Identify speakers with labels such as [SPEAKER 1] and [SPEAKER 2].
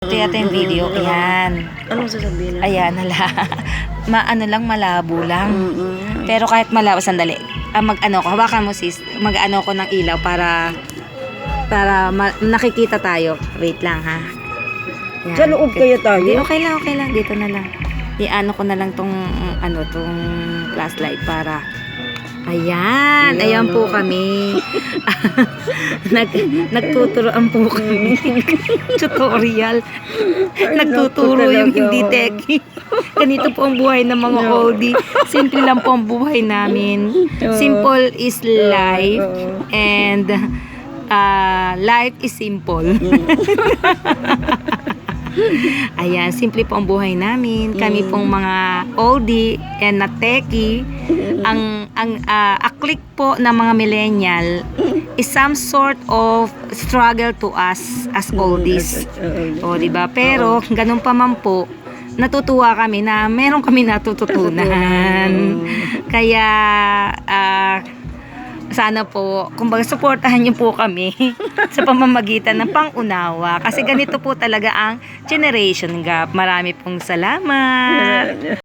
[SPEAKER 1] Ito yata yung video. Ayan.
[SPEAKER 2] Anong sasabihin na?
[SPEAKER 1] Ayan, maano lang, malabo lang.
[SPEAKER 2] Mm-mm.
[SPEAKER 1] Pero kahit malabo, sandali. Mag-ano ko, hawakan mo sis. Mag-ano ko ng ilaw para nakikita tayo. Wait lang ha. Ayan.
[SPEAKER 2] Sa loob kaya tayo?
[SPEAKER 1] Hindi, okay lang. Dito na lang. I-ano ko na lang tong flashlight para... Ayan, ayan po kami. Nagtuturoan po kami. Tutorial. Nagtuturo yung hindi techie. Ganito po ang buhay ng mga oldie. Simple lang po ang buhay namin. Simple is life. And life is simple. Ayan, simple po ang buhay namin. Kami pong mga oldie and na techie. Ang click po ng mga millennial is some sort of struggle to us as oldies. O, diba? Pero, ganun pa man po, natutuwa kami na meron kami natututunan. Kaya, sana po, kumbaga, supportahan niyo po kami sa pamamagitan ng pangunawa. Kasi ganito po talaga ang generation gap. Marami pong salamat.